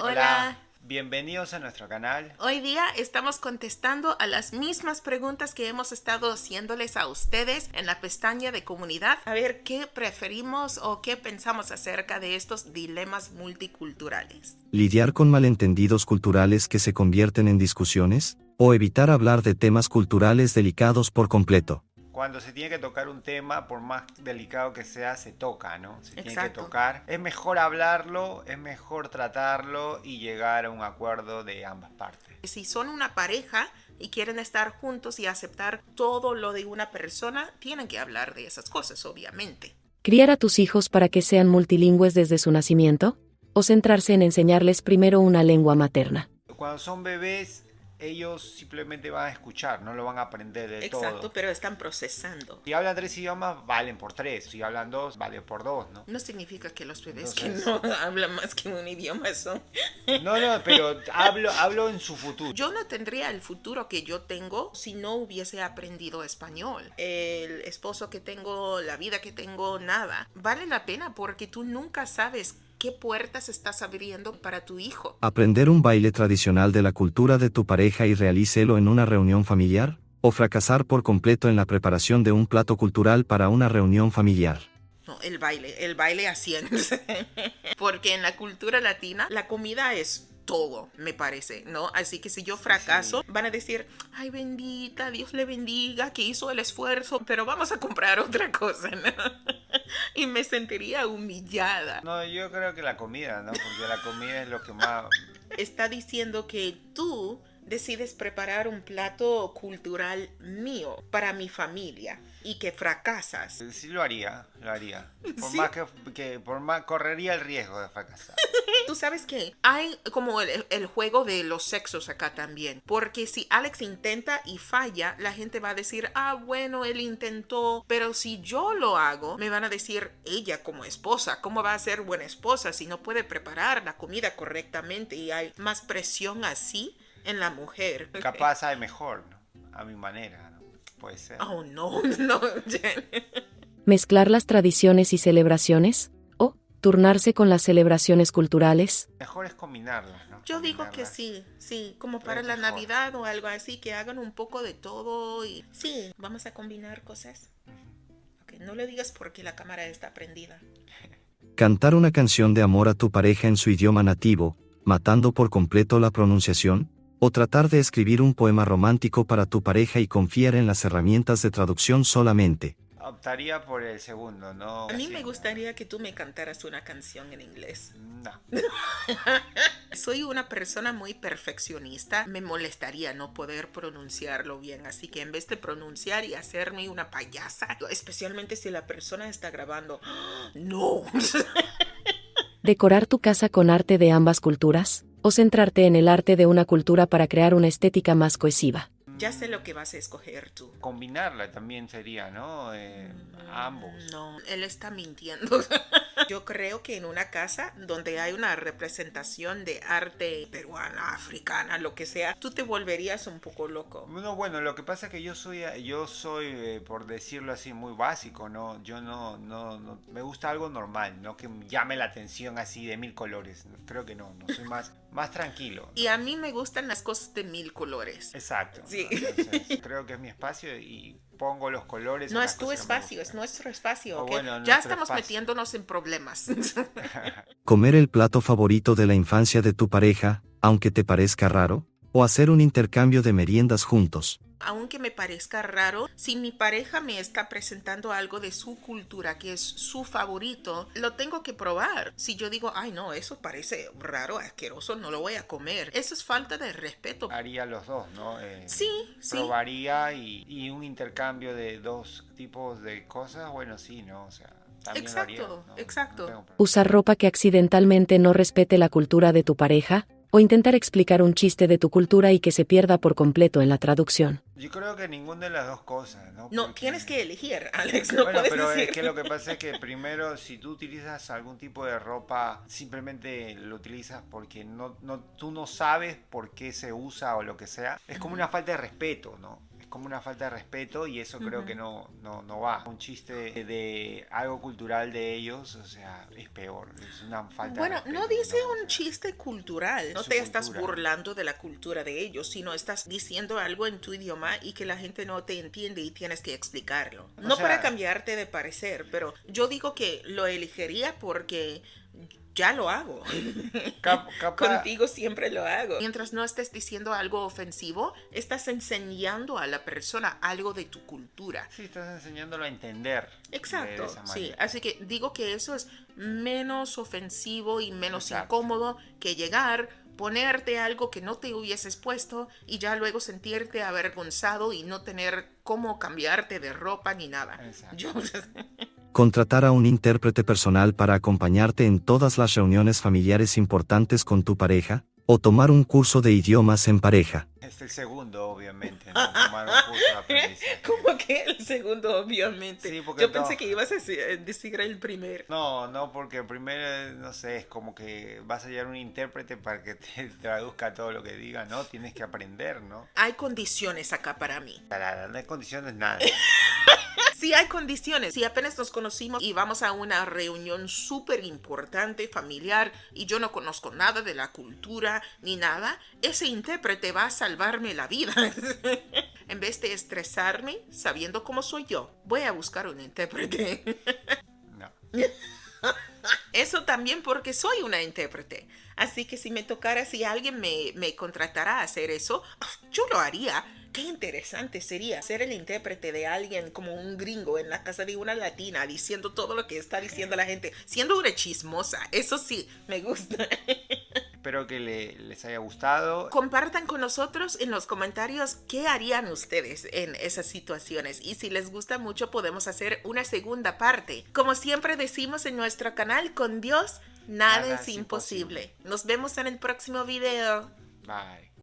Hola, Bienvenidos a nuestro canal. hoy día estamos contestando a las mismas preguntas que hemos estado haciéndoles a ustedes en la pestaña de comunidad. A ver qué preferimos o qué pensamos acerca de estos dilemas multiculturales. Lidiar con malentendidos culturales que se convierten en discusiones, o evitar hablar de temas culturales delicados por completo. Cuando se tiene que tocar un tema, por más delicado que sea, se toca, ¿no? Se tiene que Exacto. tocar. Es mejor hablarlo, es mejor tratarlo y llegar a un acuerdo de ambas partes. Si son una pareja y quieren estar juntos y aceptar todo lo de una persona, tienen que hablar de esas cosas, obviamente. ¿Criar a tus hijos para que sean multilingües desde su nacimiento? ¿O centrarse en enseñarles primero una lengua materna? Cuando son bebés, ellos simplemente van a escuchar, no lo van a aprender de todo. Exacto, pero están procesando. Si hablan 3 idiomas, valen por 3. Si hablan 2, vale por 2, ¿no? No significa que los bebés Entonces- que no hablan más que un idioma son... No, pero hablo en su futuro. Yo no tendría el futuro que yo tengo si no hubiese aprendido español. El esposo que tengo, la vida que tengo, nada. Vale la pena porque tú nunca sabes qué puertas estás abriendo para tu hijo. Aprender un baile tradicional de la cultura de tu pareja y realícelo en una reunión familiar, o fracasar por completo en la preparación de un plato cultural para una reunión familiar. No, el baile haciendo. Porque en la cultura latina la comida es todo, me parece, ¿no? Así que si yo fracaso, van a decir, ay bendita, Dios le bendiga, que hizo el esfuerzo, pero vamos a comprar otra cosa, ¿no? Y me sentiría humillada. No, yo creo que la comida, ¿no? Porque la comida es lo que más... Está diciendo que tú decides preparar un plato cultural mío para mi familia y que fracasas. Sí lo haría. Por ¿Sí? más por más correría el riesgo de fracasar. Tú sabes que hay como el juego de los sexos acá también, porque si Alex intenta y falla, la gente va a decir, ah, bueno, él intentó, pero si yo lo hago, me van a decir, ella como esposa, ¿cómo va a ser buena esposa si no puede preparar la comida correctamente? Y hay más presión así en la mujer. Capaz sabe mejor, ¿no? A mi manera, ¿no? Puede ser. Oh, no, no, Jen. ¿Mezclar las tradiciones y celebraciones? ¿O turnarse con las celebraciones culturales? Mejor es combinarlas, ¿no? Yo digo que Combinarlas. sí, como para Es la mejor. Navidad o algo así, que hagan un poco de todo y sí, vamos a combinar cosas. Ok, no le digas porque la cámara está prendida. Cantar una canción de amor a tu pareja en su idioma nativo, matando por completo la pronunciación, o tratar de escribir un poema romántico para tu pareja y confiar en las herramientas de traducción solamente. Optaría por el segundo, ¿no? A mí Sí, me gustaría que tú me cantaras una canción en inglés. No. Soy una persona muy perfeccionista. Me molestaría no poder pronunciarlo bien. Así que en vez de pronunciar y hacerme una payasa, especialmente si la persona está grabando, no. ¿Decorar tu casa con arte de ambas culturas? ¿O centrarte en el arte de una cultura para crear una estética más cohesiva? Ya sé lo que vas a escoger tú. Combinarla también sería, ¿no? Ambos. No, él está mintiendo. Yo creo que en una casa donde hay una representación de arte peruana, africana, lo que sea, tú te volverías un poco loco. No, bueno, lo que pasa es que yo soy, por decirlo así, muy básico, ¿no? Yo no, me gusta algo normal, no que me llame la atención así de 1000 colores. Creo que no soy más tranquilo. Y a mí me gustan las cosas de 1000 colores. Exacto. Sí. Entonces, creo que es mi espacio y pongo los colores. No en es las tu cosas que me espacio, es gustan. nuestro espacio, O ¿ok? bueno, Ya nuestro estamos espacio. metiéndonos en problemas. Comer el plato favorito de la infancia de tu pareja, aunque te parezca raro, o hacer un intercambio de meriendas juntos. Aunque me parezca raro, si mi pareja me está presentando algo de su cultura que es su favorito, lo tengo que probar. Si yo digo, ay no, eso parece raro, asqueroso, no lo voy a comer. Eso es falta de respeto. Haría los dos, ¿no? Sí. Probaría y un intercambio de dos tipos de cosas, bueno, sí, ¿no? O sea, también lo haría, Exacto, ¿no? exacto. No tengo problema. ¿Usar ropa que accidentalmente no respete la cultura de tu pareja? ¿O intentar explicar un chiste de tu cultura y que se pierda por completo en la traducción? Yo creo que ninguna de las dos cosas, ¿no? No, Porque- tienes que elegir, Alex, no Bueno, puedes pero decir. es que lo que pasa es que primero, si tú utilizas algún tipo de ropa, simplemente lo utilizas porque tú no sabes por qué se usa o lo que sea. Es como una falta de respeto, ¿no? Es como una falta de respeto y eso creo que no va. Un chiste de algo cultural de ellos, o sea, es peor, es una falta de Bueno, respeto. no dice O un sea, chiste cultural. No su te estás cultura. burlando de la cultura de ellos, sino estás diciendo algo en tu idioma y que la gente no te entiende y tienes que explicarlo. O No sea, para cambiarte de parecer, pero yo digo que lo elegiría porque ya lo hago. capaz, Contigo siempre lo hago. Mientras no estés diciendo algo ofensivo, estás enseñando a la persona algo de tu cultura. sí, estás enseñándolo a entender. Exacto, De esa sí. manera. Así que digo que eso es menos ofensivo y menos Exacto. incómodo que llegar, ponerte algo que no te hubieses puesto y ya luego sentirte avergonzado y no tener cómo cambiarte de ropa ni nada. Exacto. Yo, Contratar a un intérprete personal para acompañarte en todas las reuniones familiares importantes con tu pareja, o tomar un curso de idiomas en pareja. Es el segundo, obviamente, ¿no? Tomar un curso de aprendizaje. como que el segundo, obviamente. Sí, porque Yo pensé no. que ibas a decir el primero. No, porque el primero, no sé, es como que vas a hallar un intérprete para que te traduzca todo lo que diga, ¿no? Tienes que aprender, ¿no? Hay condiciones acá para mí. No hay condiciones nada. Sí hay condiciones. Si apenas nos conocimos y vamos a una reunión súper importante, familiar, y yo no conozco nada de la cultura ni nada, ese intérprete va a salvarme la vida. En vez de estresarme sabiendo cómo soy yo, voy a buscar un intérprete. No. Eso también porque soy una intérprete. Así que si me tocara, si alguien me contratara a hacer eso, yo lo haría. Qué interesante sería ser el intérprete de alguien como un gringo en la casa de una latina diciendo todo lo que está diciendo la gente, siendo una chismosa. Eso sí, me gusta. Espero que les haya gustado. Compartan con nosotros en los comentarios qué harían ustedes en esas situaciones y si les gusta mucho podemos hacer una segunda parte. Como siempre decimos en nuestro canal, con Dios nada es imposible. Nos vemos en el próximo video. Bye.